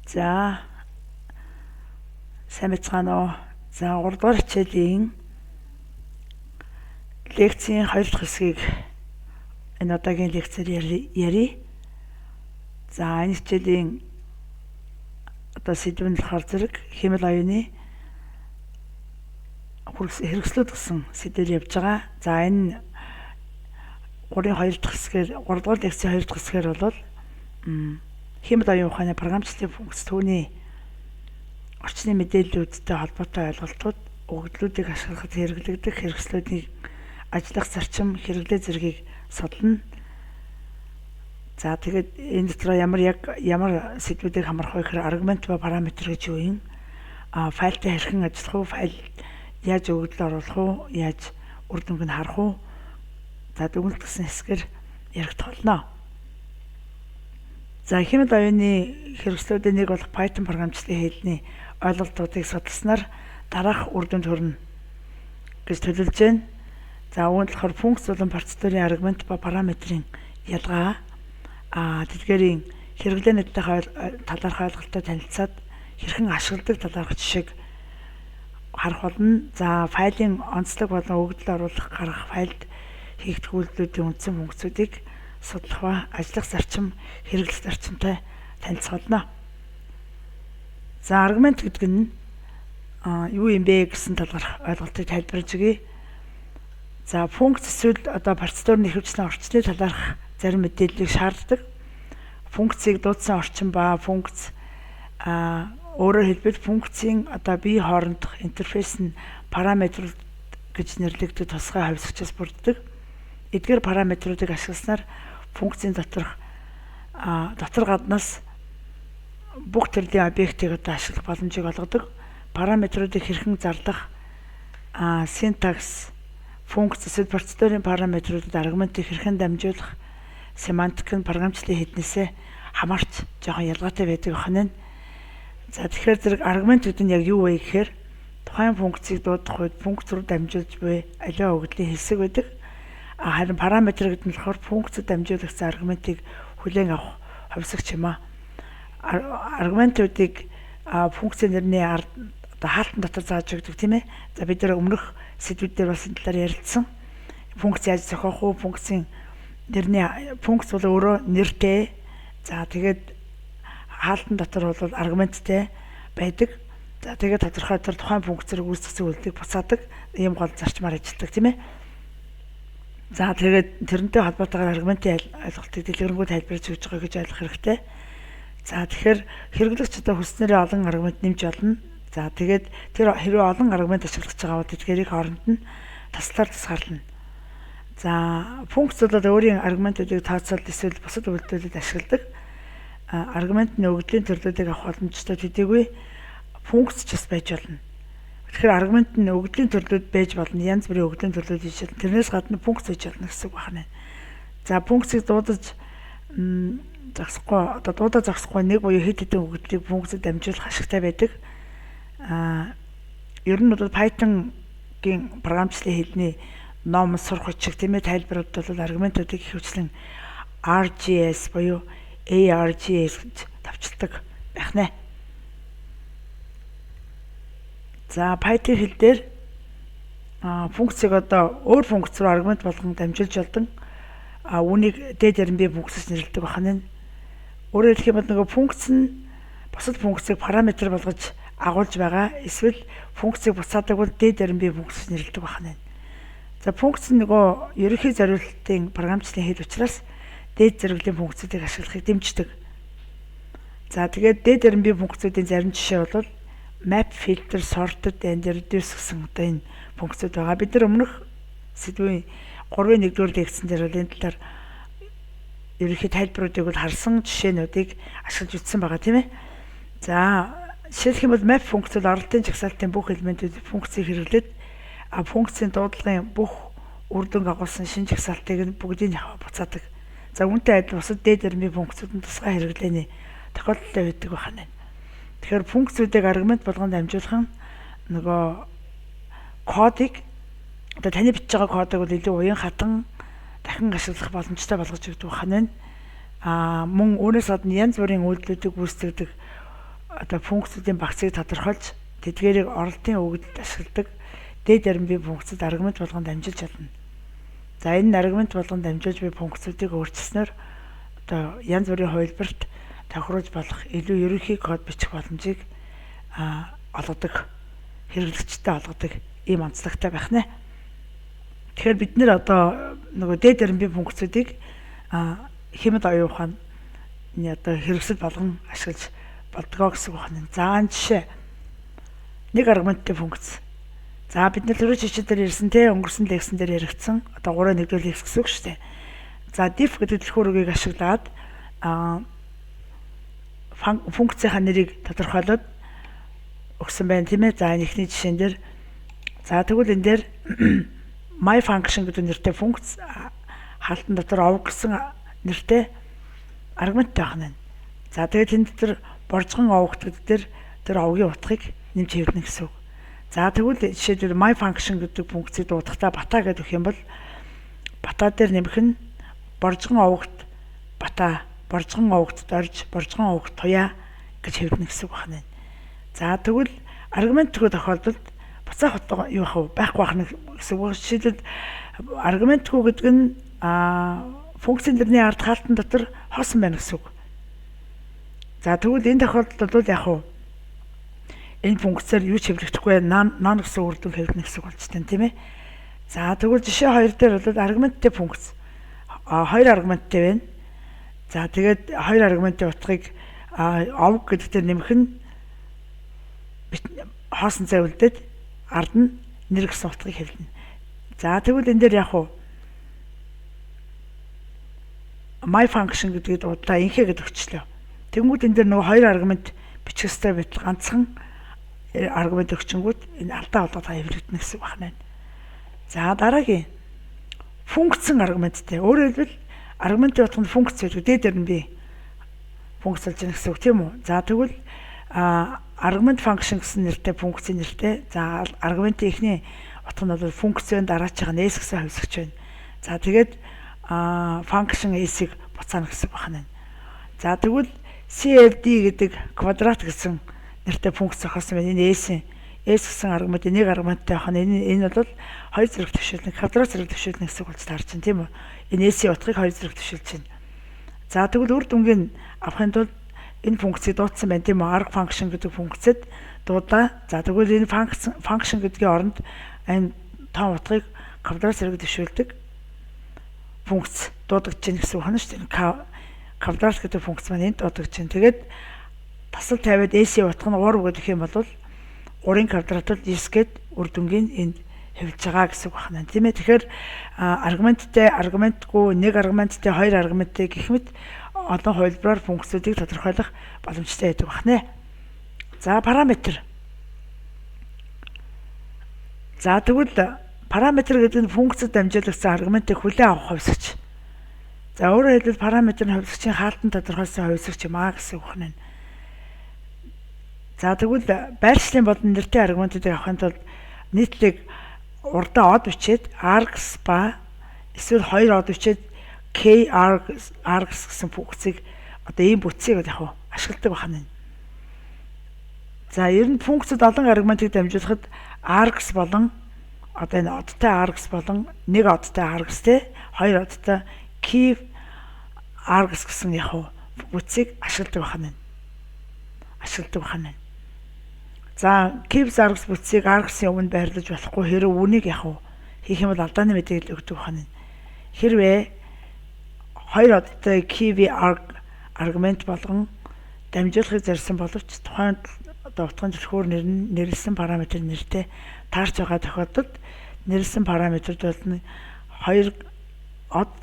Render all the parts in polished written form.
За сайн байцгаана уу. За 3 дугаар хичээлийн лекцийн 2 дахь хэсгийг энэ удаагийн лекцээр ярий. За энэ хичээлийн сэдв нь болохоор зэрэг хэмэл оюуны хэрэгслүүд гэсэн сэдвээр явж байгаа. За энэ 3 дахь хэсгээр 3 дугаар лекцийн 2 дахь хэсгээр бол хэмэл оюун ухааны програмчлалын функц түүний орчны мэдээллүүдтэй холбоотой ойлголтууд өгөгдлүүдийг ашиглахад хэрэглэгдэх хэрэгслүүдийн ажиллах зарчим хэрэглээ зэргийг судлана. За тэгээд энэ дотор ямар сэдвүүдийг хамрах вэ гэхээр аргумент ба параметр гэж юу юм? Файлтай хэрхэн ажиллах уу? Файл яаж өгөгдөл оруулах уу? Яаж үр дүнг нь харах уу? За дүгнэлт гэсэн хэсгээр яригдах болно. За хэмэл оюуны хэрэгслүүдийн нэг болох Python програмчлалын хэлний ойлголтуудыг судалснаар дараах үр дүнд хүрнэ гэж төлөвлөж байна. За үүнд болохоор функц болон процедурын аргумент ба параметрийн ялгаа тэдгээрийн хэрэглээ нэттэй талаарх ойлголттой танилцаад хэрхэн ашигладаг талаарх жишээг харах болно. За файлын онцлог болон өгөгдөл оруулах гаргах файлд хийгдэх үйлдэлүүдийн үндсэн функцүүдийг судлах ба ажиллах зарчим, хэрэглэх зарчимтай танилцуулна. За аргумент гэдэг нь юу юм бэ гэсэн талаарх ойлголтыг тайлбарлаж өгье. За функц эсвэл процедурын ихэвчлэн орчны талаарх зарим мэдээллийг шаарддаг. Функцийг дуудсан орчин ба функц өөрөөр хэлбэл функцийн бие хоорондох интерфейс нь параметр гэж нэрлэгдэх тусгай хувьсгчаас бүрддэг. Эдгээр параметруудыг ашигласнаар функцийн дотор гаднаас бүх төрлийн объектыг ашиглах боломжийг олгодог. Параметруудыг хэрхэн зарлах синтакс, функц эсвэл процедурын параметруудад аргументыг хэрхэн дамжуулах семантик нь програмчлалын хэднээсээ хамаарч жоохон ялгаатай байдаг байна. За тэгэхээр зэрэг аргумент гэдэг нь яг юу вэ гэхээр тухайн функцийг дуудах үед функц руу дамжуулж буй аливаа өгөгдлийн хэсэг байдаг. Харин параметр гэдэг нь болохоор функцэд дамжуулагчсан аргументыг хүлээн авах хувьсгч юм аа. Аргументуудыг функцийн нэрний хаалтан дотор зааж өгдөг тийм ээ. За бид нар өмнөх сэдвүүдээр бас энэ талаар ярилцсан. Функц яаж зохиох уу? Функцийн нэрний функц бол өөрөө нэртэй. За тэгээд хаалтан дотор бол аргументтэй байдаг. За тэгээд тодорхой тухайн функцээр үүсгэсэн үйлдэлийг буцаадаг ийм гол зарчмаар ажилладаг тийм ээ. За тэгээд тэрнтэй холбоотойгоор аргументын ойлголтыг дэлгэрэнгүй тайлбарлаж өгч байгаа гэж ойлгох хэрэгтэй. За тэгэхээр хэрэглэгч хүснээрээ олон аргумент нэмж болно. За тэгээд тэр хэрвээ олон аргумент ашиглаж байгаа бол тэдгээрийг хооронд нь таслаар тусгаарлана. За функц бол өөрийн аргументуудыг тооцоолол эсвэл бусад үйлдэлүүдэд ашигладаг. Аргумент нь өгөгдлийн төрлүүдийг авах боломжтой төдийгүй функц ч бас байж болно. Тэгэхээр аргумент нь өгөгдлийн төрлүүд байж болно. Янз бүрийн өгөгдлийн төрлүүд хийж болно. Тэрнээс гадна функц байж болно гэсэн үг байна. За функцийг дуудаж зогсохгүй нэг буюу хэд хэдэн өгөгдлийг функцэд дамжуулах ашигтай байдаг. Ер нь бол Python-гийн програмчлалын хэлний ном сурах хүчиг тийм ээ тайлбарууд бол аргументуудыг ихэвчлэн RGS буюу ARGS гэж тавчилдаг байх нэ. За Python хэл дээр функцийг өөр функц руу аргумент болгон дамжуулж болдог. Үүнийг дээд яринбий функц гэж нэрлэдэг байна. Өөрөөр хэлэх юм бол нөгөө функц нь бусад функцийг параметр болгож агуулж байгаа. Эсвэл функцийг буцаадаг бол дээд яринбий функц гэж нэрлэдэг байна. За функц нь нөгөө ерөнхий зориулалтын програмчлалын хэл учраас дээд зэрэглэлийн функцүүдийг ашиглахыг дэмждэг. За тэгээд дээд яринбий функцүүдийн зарим жишээ бол map, filter, sorted and reduce гэсэн энэ функцүүд байгаа. Бид нар өмнөх сэдвийн 3-ын 1-р лекцэн дээр бол энэ талаар ерөнхий тайлбаруудыг бол харсан жишээнүүдийг ашиглаж үзсэн байгаа тийм ээ. За жишээлх юм бол map функц бол оролтын жагсаалтын бүх элементүүд функцийг хэрэглээд функцийн дуудлагын бүх үр дүнг агуулсан шинэ жагсаалтыг нь бүгдийг буцаадаг. За үүнтэй адил бусад дээд яринбий функцүүд нь тусгай хэрэглээний тохиолдолтой байдаг байна. Тэгэхээр функцүүдийг аргумент болгон дамжуулах нь нөгөө кодыг таны бичиж байгаа кодыг бол илүү уян хатан дахин ашиглах боломжтой болгож өгдөг байна. Мөн үүнээс гадна янз бүрийн үйлдэлүүдийг гүйцэтгэдэг одоо функцүүдийн багцыг тодорхойлж тэдгээрийг оролтын өгөгдөлд ашигладаг дээд ярим бие функцэд аргумент болгон дамжуулж чадна. За энэ аргумент болгон дамжуулж буй функцүүдийг өөрчилснөөр одоо янз бүрийн хувилбарт тохируулж болох илүү ерөнхий код бичих боломжийг олгодог, хэрэглэгчтэй олгодог ийм онцлогтой байх нэ. Тэгэхээр бид нэр одоо нөгөө дээд ярим бие функцүүдийг хэмэд оюун ухааны одоо хэрэгсэл болгон ашиглаж болдгоо гэсэн үг байна. За жишээ нэг аргументтэй функц. За бид нэр төрөж хичээл дээр ирсэн те өнгөрсөн лекцэн дээр яригдсан одоо 3 нэгдүгээр лекц гэсэн үг шүү дээ. За diff гэдэг дэлгүүр үгийг ашиглаад функцийнхаа нэрийг тодорхойлоод өгсөн байна тийм ээ. За энэ ихний жишээн дээр за тэгвэл энэ дээр my function гэдэг нэртэй функц хаалтан дотор овг гэсэн нэртэй аргумент байх нь. За тэгээд энэ дотор боржгон овгт гэдэг дээр тэр овгийн утгыг нэмж хэвлэнэ гэсэн үг. За тэгвэл жишээлбэл my function гэдэг функцийг дуудахдаа бата гэдэг өгөх юм бол бата дээр нэмэх нь боржгон овгт бата, боржгон овгт дорж, боржгон овгт туяа гэж хэвлэнэ гэсэн үг байна. За тэгвэл аргумент төгөө тохиолдолд буцаах утга юу байхгүй байх нь гэсэн үг. Жишээлбэл аргумент төгөө гэдэг нь функцийн дэрний ард хаалтан дотор хоосон байна гэсэн үг. За тэгвэл энэ тохиолдолд бол яг энэ функцээр юу ч хэвлэгдэхгүй non гэсэн үр дүн хэвлэнэ гэсэн үг болж байна тийм ээ. За тэгвэл жишээ 2 дээр бол аргументтэй функц. Хоёр аргументтэй байна. За тэгээд хоёр аргументын утгыг овг гэдэгтэр нэмэх нь хоосон цай үлдээд ард нь нэр гэсэн утгыг хэвлэнэ. За тэгвэл энэ дээр яг my function гэдгийг дуудлаа инхээ гэдэг өгчлөө. Тэгмүүд энэ дээр нөгөө хоёр аргумент бичих ёстой байтал ганцхан аргумент өгчөнгүүд энэ алдаа болоод хэвлэгдэнэ гэсэн байна. За дараагийн функцэн аргументтэй. Өөрөөр хэлбэл аргументын утганд функц гэдэг дээд ярим бие функц болж байгаа гэсэн үг тийм үү? За тэгвэл аргумент function гэсэн нэртэй функцийн нэртэй. За аргументын эхний утга нь бол функцийн дараачих нь s гэсэн хувьсгч байна. За тэгээд function s-ийг буцаана гэсэн байна. За тэгвэл CFD гэдэг квадрат гэсэн нэртэй функц зохиосон байна. Энэ s гэсэн аргумент нэг аргументтай байх нь энэ бол хоёр зэрэг төвшүүлнэ, квадрат зэрэг төвшүүлнэ гэсэн үг болж таарч байна тийм үү? Энэ s-ийн утгыг хоёр зэрэг төвшүүлж байна. За тэгвэл үр дүнгийн авахын тулд энэ функцийг дуудсан байна тийм үү? Arg function гэдэг функцэд дуудаа. За тэгвэл энэ function гэдгийн оронд энэ том утгыг квадрат зэрэг төвшүүлдэг функц дуудагдж байна гэсэн үг байна шүү дээ. Квадрат гэдэг функц маань энд дуудагдж байна. Тэгээд тасал тавиад s-ийн утга нь 3 гэдэг юм бол 3-ын квадратд 9 гээд үр дүнгийн энд хэвлэж байгаа гэсэн үг байна. Тийм ээ. Тэгэхээр аргументтэй, аргументгүй, нэг аргументтэй, хоёр аргументтэй гэх мэт олон хувилбараар функцүүдийг тодорхойлох боломжтой байдаг байна. За параметр. За тэгвэл параметр гэдэг нь функцэд дамжуулагдсан аргументыг хүлээн авах хувьсгч. За өөрөөр хэлбэл параметр нь хувьсгчийн хаалтан тодорхойлсон хувьсгч юм аа гэсэн үг байна. За тэгвэл байршлын болон нэртэй аргументуудыг авахын тулд нийтлэг урдаа од бичээд args ба эсвэл хоёр од бичээд k args гэсэн функцийг одоо ийм бүтцийг яг ашигладаг байна. За ер нь функцэд олон аргументыг дамжуулахад args болон одоо энэ одтой args болон нэг одтой args те хоёр одтой k args гэсэн яг бүтцийг ашигладаг байна. За keeps args бүтцийг args-ийн өмнө байрлаж болохгүй хэрэг үнийг хийх юм бол алдааны мэдээлэл өгдөг байна. Хэрвээ хоёр одтой keep аргумент болгон дамжуулахыг зорьсон боловч тухайн утгын түлхүүр нэрлсэн параметр нэртэй таарч байгаа тохиолдолд нэрлсэн параметрууд бол хоёр од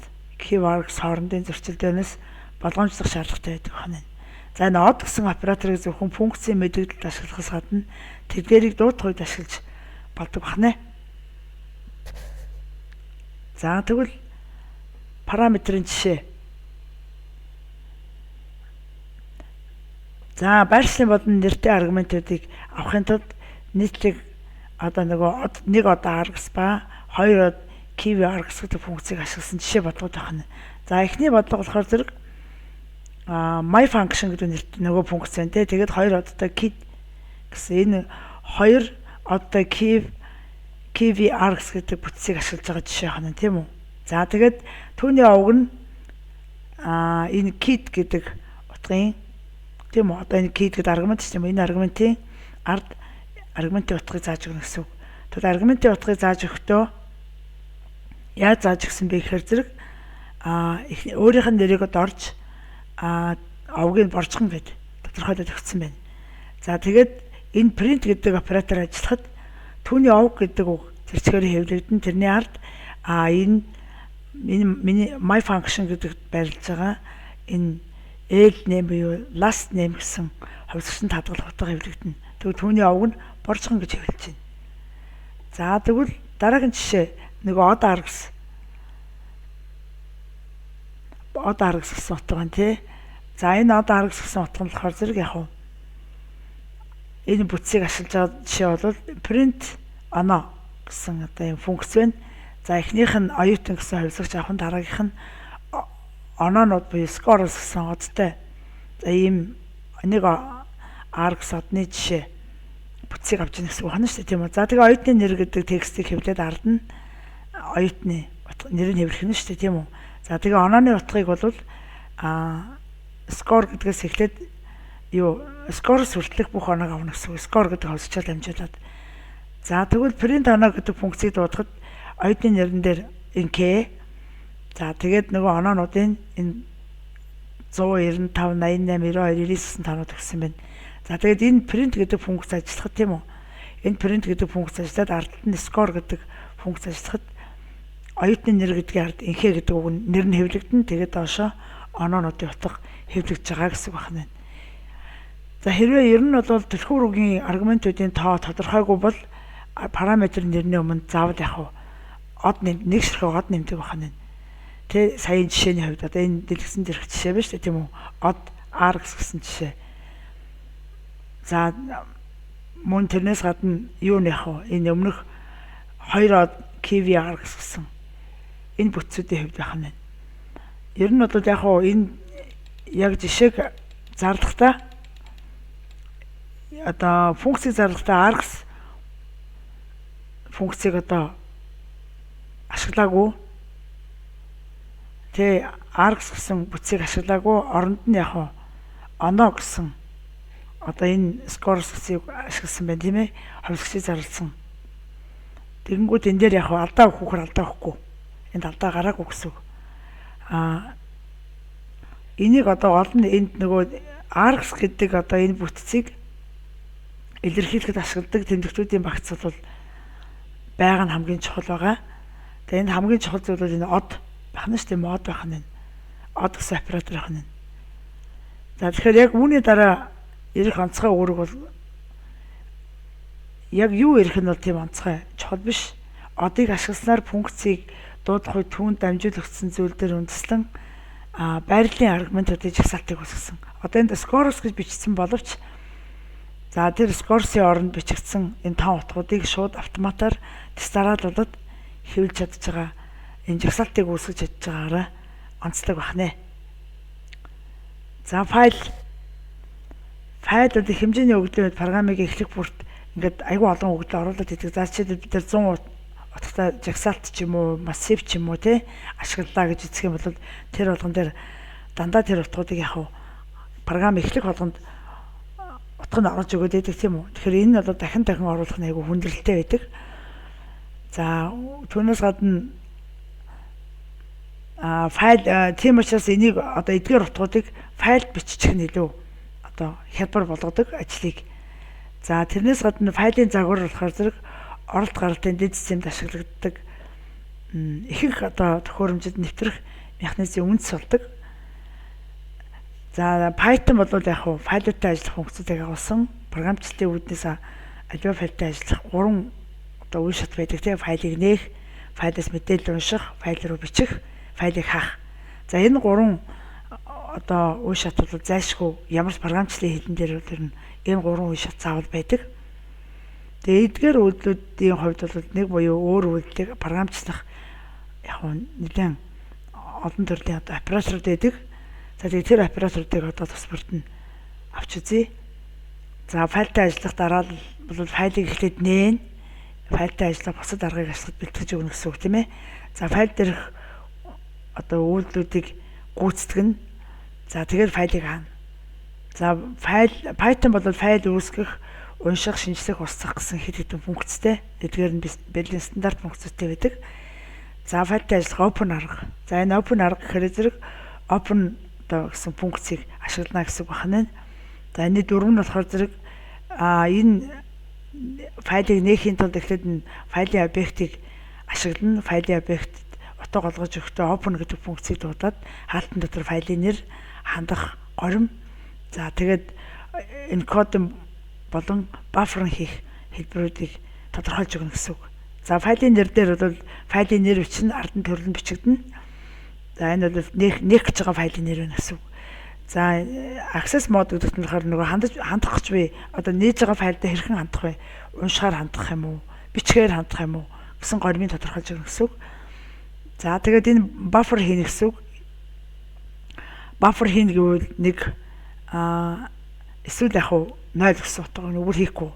keep args хоорондын зөрчилдөөнөөс болгоомжлох шаардлагатай байдаг байна. За энэ од гэсэн операторыг зөвхөн функцийн мэдээлэлд ашиглахаас гадна тэдгээрийг дуудах үед ашиглаж болдог байна. За тэгвэл параметрын жишээ. За байршлын болон нэртэй аргументуудыг авахын тулд нийтлэг одоо нэг од args ба хоёр од keep args гэдэг функцийг ашигласан жишээ бодлого байна. За эхний бодлого болохоор зэрэг my function гэдэг нэртэй нөгөө функц байна те. Тэгээд хоёр одтой key гэсэн энэ хоёр одтой KVRX гэдэг бүтцийг ашиглаж байгаа жишээ хана тийм үү. За тэгээд түүний овг нь энэ kit гэдэг утгын тийм үү. Одоо энэ kit гэдэг аргумент тийм үү. Энэ аргументын ард аргументын утгыг зааж өгнө гэсэн үг. Тэгэд аргументын утгыг зааж өгөхдөө яаж зааж өгсөн бэ гэхээр зэрэг өөрийнх нь нэрийг орж овгийг боржхон гэд тодорхойлоод өгсөн байна. За тэгээд энэ print гэдэг оператор ажиллахад түүний овг гэдэг үг зэрчгээр хэвлэгдэн тэрний ард энэ миний my function гэдэгт байрлаж байгаа энэ L name буюу last name гэсэн хувьсгалын хадгалах утга хэвлэгдэн. Тэгвэл түүний овг нь боржхон гэж хэвлэж байна. За тэгвэл дараагийн жишээ нөгөө од аргас гэсэн утга байна тий. За энэ од аргас гэсэн утга нь болохоор зэрэг яг уу энэ бүтцийг ашиглаж байгаа жишээ бол print ono гэсэн одоо юм функц байна. За эхнийх нь оюутан гэсэн хувьсгалж авах нь дараагийнх нь ононууд буюу scores гэсэн одтой. За ийм нэг args одны жишээ бүтцийг авч ийн гэсэн үг байна шүү дээ тийм үү. За тэгээ оюутны нэр гэдэг текстийг хэвлээд ард нь оюутны нэрийг хэвлэх нь шүү дээ тийм үү. За тэгээ онооны утгыг бол score гэдгээс эхлээд scores хүртэлх бүх оноог авна гэсэн үг. Score гэдэг хавсчаал амжуулаад. За тэгвэл print оноо гэдэг функцийг дуудахад оюутны нэрэн дээр энэ k. За тэгээд нөгөө оноонуудын энэ 195 88 92 99 танууд өгсөн байна. За тэгээд энэ print гэдэг функц ажиллахад тийм үү. Энэ print гэдэг функц ажиллаад ард нь score гэдэг функц ажиллахад оюутны нэр гэдгийн ард инхээ гэдэг үг нэр нь хэвлэгдэн тэгээд доошоо оноонуудын утга хэвлэгдэж байгаа гэсэн үг байна. За хэрвээ ер нь бол түлхүүр үгийн аргументуудын тоо тодорхойгүй бол параметр нэрний өмнө заавал яг од нэм нэг ширхэг од нэмдэг байна. Тэ саяын жишээний хувьд одоо энэ дэлгэсэн зэрэг жишээ байна шүү дээ тийм үү. Од args гэсэн жишээ. За мөн тэрнээс гадна юу нэх вэ? Энэ өмнөх 2 од KVRX гэсэн энэ бүтцүүдийн хувьд байх нь. Ер нь бол яг энэ яг жишээг зарлагтаа одоо функцийг зарлагтаа args функцийг одоо ашиглаагүй тэ args гэсэн бүтцийг ашиглаагүй оронд нь яг оноо гэсэн одоо энэ scores гэсийг ашигласан байна тийм ээ. Хувьсгалыг зарласан. Тэгэнгүүт энэ дээр яг алдаа өгөхгүй. Энд алдаа гараагүй гэсэн үг. Энийг одоо олон энд нөгөө args гэдэг одоо энэ бүтцийг илэрхийлэхэд ашигладаг тэмдэгтүүдийн багц бол байгаа нь хамгийн чухал байгаа. Тэгээ энэ хамгийн чухал зүйл бол энэ од байх нь шүү дээ. Мод байх нь. Од гэсэн оператор байх нь. За тэгэхээр яг үүний дараа ирэх онцгой үүрэг бол яг юу ирэх нь бол тийм онцгой чухал биш. Одыг ашигласнаар функцийг дуудах үед түүнд дамжуулагдсан зүйл дээр үндэслэн байрлалын аргументуудын жагсаалтыг үүсгэсэн. Одоо энд scores гэж бичсэн боловч за тэр scores-ийн оронд бичигдсэн энэ тон утгуудыг шууд автоматар тестараалуулад хэвлэж чадж байгаа энэ жагсаалтыг үүсгэж чадж байгаараа онцлог байна. За файлуудын хэмжээний өгөгдлийн үед программыг эхлэх бүрт ингээд айгүй олон өгөгдөл оруулаад идэг. За чи бид нар 100 утгатай жагсаалт ч юм уу, массив ч юм уу тий ашиглалаа гэж үзэх юм бол тэр болгон дээр дандаа тэр утгуудыг яг програм эхлэх болгонд утга нь оруулж өгöd байдаг тийм үү. Тэгэхээр энэ нь бол дахин оруулах нь айгүй хүндрэлтэй байдаг. За түүнээс гадна файл тийм учраас энийг одоо эдгээр утгуудыг файлд биччих нь илүү одоо хялбар болгодог ажлыг. За тэрнээс гадна файлын загвар болохоор зэрэг оролт гаралтын дэд системд ашиглагддаг ихэнх одоо төхөөрөмжөд нэвтрэх механизмын үндэс болдог. За Python бол яг файлуудтай ажиллах функцүүдийг агуулсан програмчлалтын үүднээс альва файлтай ажиллах 3 одоо үе шат байдаг тийм файлыг нээх, файлаас мэдээлэл унших, файл руу бичих, файлыг хаах. За энэ 3 одоо үе шат бол зайлшгүй ямар ч програмчлалын хэлэн дээр энэ 3 үе шат заавал байдаг. Тэгээд эдгээр үйлдэлүүдийн хувьд бол нэг буюу өөр үйлдэлийг програмчлах яг нэлээд олон төрлийн одоо операторууд байдаг. За тэгээд тэр операторуудыг одоо тус бүрдэн авч үзье. За файлтай ажиллах дараа бол файлыг эхлээд нээн. Файлтай ажиллах бусад аргыг ашиглаж бэлтгэж өгнө гэсэн үг тийм ээ. За файл дээрх одоо үйлдэлүүдийг гүйцэтгэнэ. За тэгээд файлыг хаана. За Python бол файл үүсгэх, унших, шинжлэх, устгах гэсэн хэд хэдэн функцтэй. Эдгээр нь Berlin стандарт функцтэй байдаг. За файлтай ажиллах open арга. За энэ open арга гэхээр зэрэг open одоо гэсэн функцийг ашиглана гэсэн үг байна. За энэ дөрөв нь болохоор зэрэг энэ файлыг нээхийн тулд эхлээд нь файлын объектыг ашиглана. Файлын объектэд утга олгож өгөхдөө open гэдэг функцийг дуудаад хаалтан дотор файлын нэр, хандах горим. За тэгээд encode болон buffer хийх хэлбэрүүдийг тодорхойлж өгнө гэсэн үг. За файлын нэр дээр бол файлын нэр бичнэ, ард нь төрөл нь бичигдэнэ. За энэ бол нээх гэж байгаа файлын нэр байна гэсэн үг. За access mode гэдэгт нь болохоор нөгөө хандах гэж би одоо нээж байгаа файлдаа хэрхэн хандах вэ? Уншихаар хандах юм уу? Бичгээр хандах юм уу? Гэсэн гормыг тодорхойлж өгнө гэсэн үг. За тэгээд энэ buffer хийнэ гэсэн үг. Buffer хийнэ гэвэл нэг эсвэл яг 0 гэсэн утга нүгэл хийхгүй.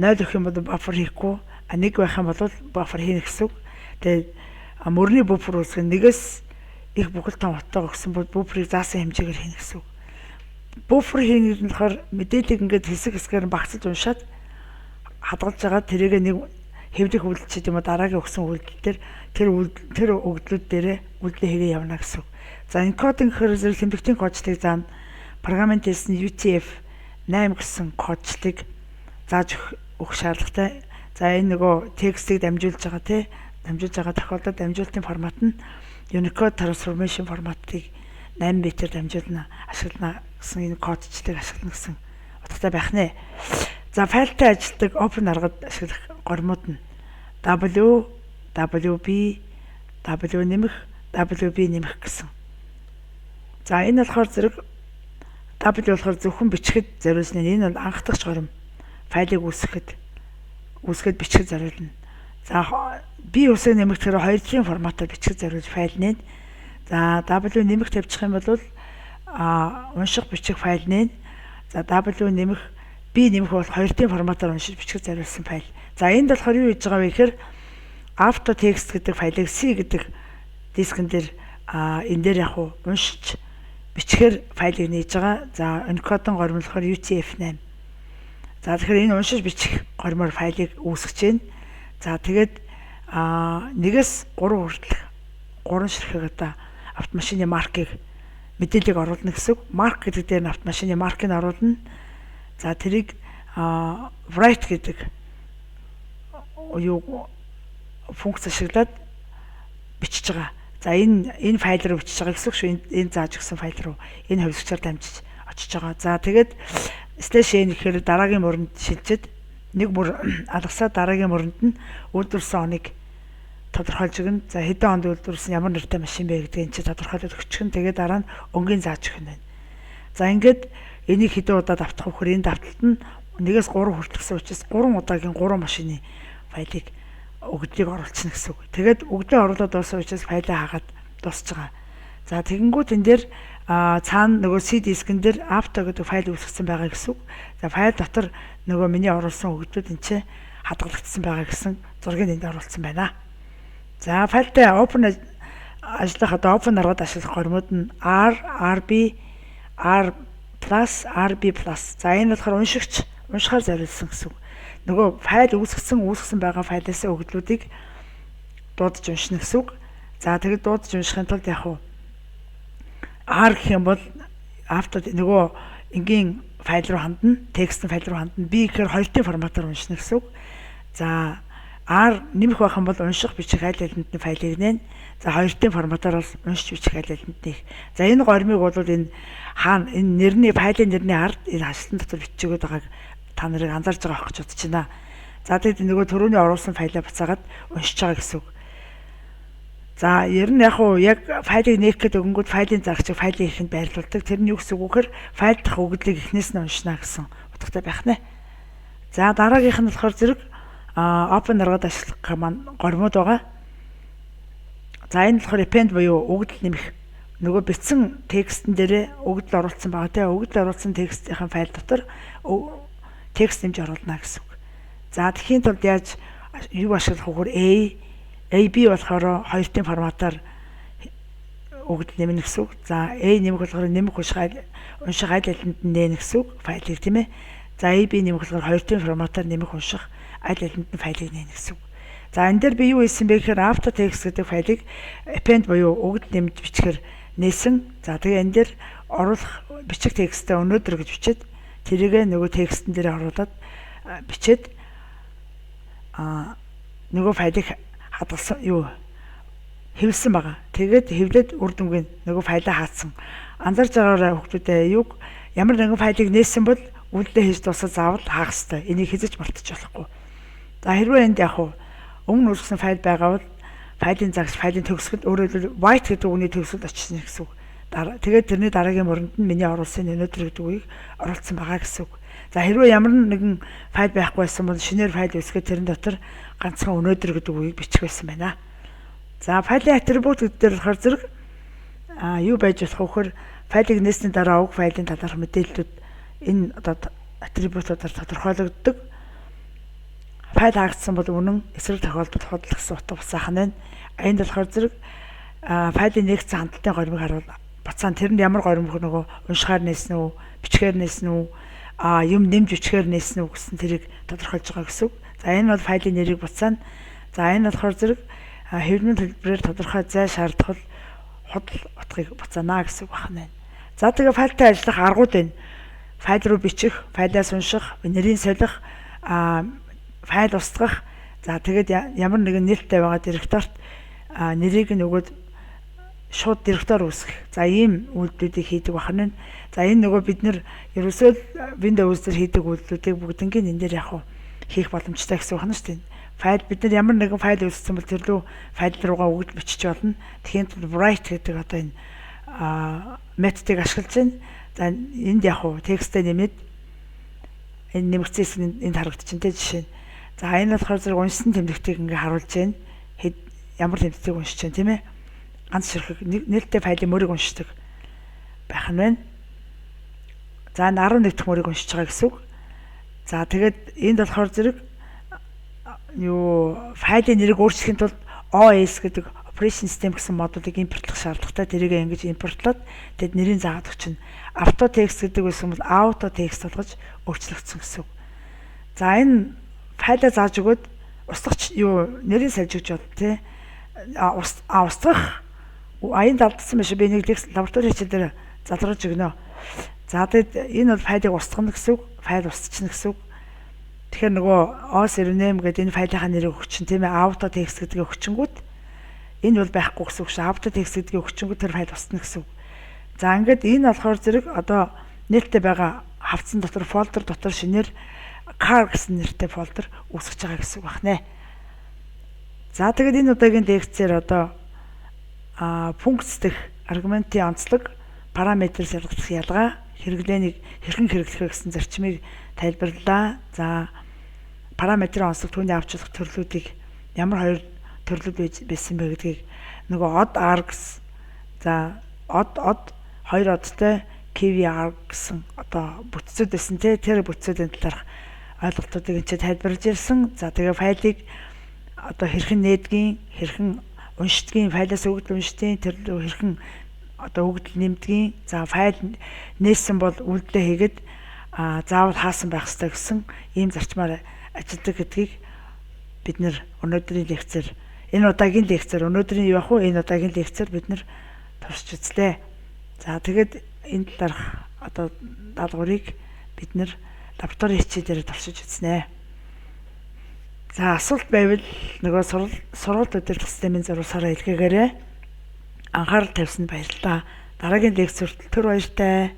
0 гэх юм бол buffer хийхгүй. Нэг байх юм бол buffer хийнэ гэсэн үг. Тэгээд мөрний buffer үүсгэн нэгээс их бүхэл том утга өгсөн бол buffer-ыг заасан хэмжээгээр хийнэ гэсэн үг. Buffer хийнэ болохоор мэдээллийг ингээд хэсэг хэсгээр багцаж уншаад хадгалж байгаа тэрийг нэг хэвлэх үйлдэл юм уу дараагийн өгсөн үйлдэл дээр тэр өгдлүүд дээрээ үйлдэл хийгээ явна гэсэн үг. За encoding гэхээр зэрэг тэмдэгтийн кодчлыг заана. Програмын хэлсэн UTF-8 гэсэн кодчлыг зааж өгөх шаардлагатай. За энэ нөгөө текстийг дамжуулж байгаа тохиолдолд дамжуулалтын формат нь Unicode transformation форматыг 8 битээр дамжуулна ашиглана гэсэн энэ кодчлыг ашиглана гэсэн утгатай байх нэ. За файлтай ажилтдаг open аргад ашиглах гормууд нь W, WB, W нэмэх, WB нэмэх гэсэн. За энэ болохоор зэрэг W болохоор зөвхөн бичгэд зориулсан. Энэ бол анх дахь горим. Файлыг үүсгэхэд бичгэд зориулна. За B үсэг нэмэгдэхээр 2 дахин форматаар бичгэд зориулж файл нэ. За W нэмэх тавьчих юм бол унших бичих файл нэ. За W нэмэх B нэмэх бол 2 дахин форматаар уншиж бичгэд зориулсан файл. За энд болохоор юу хийж байгаа вэ гэхээр auto text гэдэг файлыг C гэдэг дискэн дээр энэ дээр яг уншиж бичгээр файлыг нээж байгаа. За encoding горим болохоор UTF-8. За тэгэхээр энэ уншиж бичих гормоор файлыг үүсгэж байна. За тэгээд 1-с 3 хүртэлх 3 ширхэг одоо автомашины маркийг мэдээллийг оруулна гэсэн үг. Марк гэдэг дээр нь автомашины маркийг оруулна. За тэрийг write гэдэг функц ашиглаад бичиж байгаа. За энэ файл руу бичиж байгаа гэсэн үг шүү. Энэ зааж өгсөн файл руу энэ хувьсгчаар дамжиж очиж байгаа. За тэгээд /n гэхээр дараагийн мөрөнд шилжээд нэг мөр алгасаа дараагийн мөрөнд нь үйлдвэрлэсэн оныг тодорхойлж өгнө. За хэдэн онд үйлдвэрлэсэн ямар нэртэй машин бэ гэдгийг энэ чинь тодорхойлоод өгчихнэ. Тэгээд дараа нь өнгийн зааж өгнө. За ингээд энийг хэдэн удаа давтах вөхөр энэ давталт нь 1-с 3 хүртэлсэн учраас 3 удаагийн 3 машины файлыг өгдлийг оруулчихна гэсэн үг. Тэгээд өгдөө оруулаад дууссан учраас файлаа хагаад дуусж байгаа. За тэгэнгүүт энэ дээр цаана нөгөө C дискэн дээр auto гэдэг файл үүсгэсэн байгаа гэсэн үг. За файл дотор нөгөө миний оруулсан өгдлүүд энэ чинь хадгалагдсан байгаа гэсэн зургийг энд оруулсан байна. За файлтай open ажиллах одоо open аргад ашиглах гормууд нь R, RB, R+, RB+. За энэ болохоор уншихаар зориулсан гэсэн үг. Нөгөө файл үүсгэсэн байгаа файлаас өгдлүүдийг дуудаж уншина гэсэн үг. За тэгэд дуудаж уншихын тулд яг R гэх юм бол auto нөгөө энгийн файл руу хандна, текстийн файл руу хандна. B гэхээр 2 дахь форматаар уншина гэсэн үг. За R нэмэх байх юм бол унших бичих аль алиндны файлыг нэ. За 2 дахь форматаар бол уншиж бичих аль алинд нэх. За энэ гормыг бол энэ хаана энэ нэрний файлын нэрний ард энэ хашлтан дотор бичиж өгöd байгааг та нарыг анзаарж байгаа байх гэж бодож байна. За тэгэд нөгөө төрөний оруулсан файлаа буцаагаад уншиж байгаа гэсэн үг. За ер нь яг файлыг нээх гэдэг өгөнгүүд файлын зарагчийг файлын ихэнд байрлуулдаг. Тэр нь юу гэсэн үг вэхээр файл дахь өгдлийг эхнээс нь уншина гэсэн утгатай байх нэ. За дараагийнх нь болохоор зэрэг open аргад ашиглах гормууд байгаа. За энэ болохоор append буюу өгдөл нэмэх нөгөө бичсэн текстэн дээр өгдөл оруулсан байгаа те өгдөл оруулсан текстийн файл дотор текст нэмж оруулна гэсэн үг. За тэгэхээр тулд яаж юу ашиглах вэ? AB болохоор 2-ын форматаар өгдөл нэмнэ гэсэн үг. За A нэмэх болохоор нэмэх унших аль алинд нь нээх гэсэн үг файлыг тийм ээ. За AB нэмэх болохоор 2-ын форматаар нэмэх унших аль алинд нь файлыг нээх гэсэн үг. За энэ дээр би юу хийсэн бэ гэхээр after text гэдэг файлыг append буюу өгдөл нэмж бичихээр нээсэн. За тэгээ энэ дээр оруулах бичих текстээ өнөөдөр гэж бичээд тэрийгээ нөгөө текстэн дээр оруулаад бичээд нөгөө файлыг хадгалсан юу хэвлсэн байгаа. Тэгээд хэвлээд үр дүнгийн нөгөө файлаа хаацсан. Анзарч байгаарай хүүхдүүдээ юг ямар нэгэн файлыг нээсэн бол үйлдэл хийж дуусаад заавал хаах хэрэгтэй. Энийг хэзэж мартаж болохгүй. За хэрвээ энд яг өмнө үргэлжлэн файл байгаа бол файлын загас файлын төгсгөл өөрөөр white гэдэг үгний төгсгөлд очсон гэсэн үг. Тэгээд тэрний дараагийн мөрөнд нь миний оруулсан өнөөдөр гэдэг үгийг оруулсан байгаа гэсэн үг. За хэрвээ ямар нэгэн файл байхгүй байсан бол шинээр файл үүсгээд тэрэн дотор ганцхан өнөөдөр гэдэг үгийг бичих байсан байна. За файлын атрибут гэдэг болохоор зэрэг юу байж болох вэ гэхээр файлыг нээсний дараа уг файлын талаарх мэдээллүүд энэ одоо атрибутуудаар тодорхойлогддог. Файл хаагдсан бол үнэн эсрэг тохиолдолд худал гэсэн утга басаахан байна. Энд болохоор зэрэг файлын нэгдсэн хандлтын горимыг харуул бацаан тэрэнд ямар горимх нөгөө уншихаар нээсэн үү, бичгээр нээсэн үү, юм нэмж бичгээр нээсэн үү гэсэн тэрийг тодорхойлж байгаа гэсэн үг. За энэ бол файлын нэрийг буцаана. За энэ болохоор зэрэг хэвлэмэл хэлбэрээр тодорхой зай шаардах худал утгыг буцаана гэсэн үг байна. За тэгээ файлтай ажиллах аргууд байна. Файл руу бичих, файлаас унших, нэрийн солих, файл устгах. За тэгээд ямар нэгэн нээлттэй байгаа директорт нэрийг нь өгөөд шууд директор үүсгэх. За ийм үйлдэлүүдийг хийдэг байна. За энэ нөгөө бид нэр ерөөсөө Windows дээр хийдэг үйлдэлүүдийг бүгднийг энэ дээр яг хийх боломжтой гэсэн үг байна шүү дээ. Файл бид нар ямар нэгэн файл үүсгэсэн бол тэр лөө файл руугаа өгж бичиж болно. Тэгэхээр write гэдэг одоо энэ методыг ашиглаж байна. За энд яг текстээ нэмээд энэ нэмэгцээс энд харагдчихэв тэ жишээ нь. За энэ болохоор зэрэг уншсан тэмдэгтийг ингээ харуулж байна. Ямар тэмдэгтийг уншиж байна тийм ээ. Ганц ширхэг нээлттэй файлын мөрийг уншдаг байх нь байна. За 11 дахь мөрийг уншиж байгаа гэсэн үг. За тэгээд энд болохоор зэрэг юу файлын нэрийг өөрчлөхийн тулд OS гэдэг operation system гэсэн модулыг импортлох шаардлагатай. Тэрийг ингэж импортлоод тэгэд нэрийн заагаад өгчнө. Auto text гэдэг байсан бол auto text болгож өөрчлөгдсөн гэсэн үг. За энэ файлаа зааж өгөөд устгах юу нэрийг сольж өгч бод тий. Устгах аян давтсан биш би нэг лаборатори хичээлээр залруулж өгнө. За тэгэд энэ бол файлыг устгах гэсэн үг. Файл устчихна гэсэн үг. Тэгэхээр нөгөө OS98 гэдэг энэ файлынхаа нэрийг өгчин тийм ээ auto text гэдгийг өгчингүүд энэ бол байхгүй гэсэн үг шүү. Auto text гэдгийг өгчингүүд тэр файл устна гэсэн үг. За ингээд энэ болохоор зэрэг одоо нээлттэй байгаа хавцсан дотор фолдер дотор шинээр car гэсэн нэртэй фолдер үүсгэж байгаа гэсэн үг байна. За тэгээд энэ удаагийн лекцээр одоо функц дэх аргументын онцлог, параметр шалгах ялгаа, хэрэглээнийг хэрхэн хэрэглэх вэ гэсэн зарчмыг тайлбарлалаа. За параметрын онцлог түүний авч болох төрлүүдийг ямар хоёр төрлүүд байсан бэ гэдгийг нөгөө odd args за odd хоёр одтой KVR гэсэн одоо бүтцүүд байсан те тэр бүтцүүдийн талаарх ойлголтуудыг энэ тайлбарлаж ирсэн. За тэгээ файлыг одоо хэрхэн нээдгийн, хэрхэн уншдгийн, файлаас өгдөл уншдгийн, тэр хэрхэн одоо өгдөл нэмдгийн. За файл нээсэн бол үйлдэлээ хийгээд заавал хаасан байх ёстой гэсэн ийм зарчмаар ажилладаг гэдгийг бид нэр өнөөдрийн лекцээр өнөөдрийн юу ах вэ? Энэ удаагийн лекцээр бид нэр туршиж үзлээ. За тэгээд энэ талаарх одоо даалгаврыг бид нэр лаборатори хичээлээр туршиж үзнэ. За асуулт байвал нөгөө сургууль удирдах системийн зурвасаараа илгээгээрэй. Анхаарал тавьсанд баярлалаа. Дараагийн лекцээрт түр баяртай.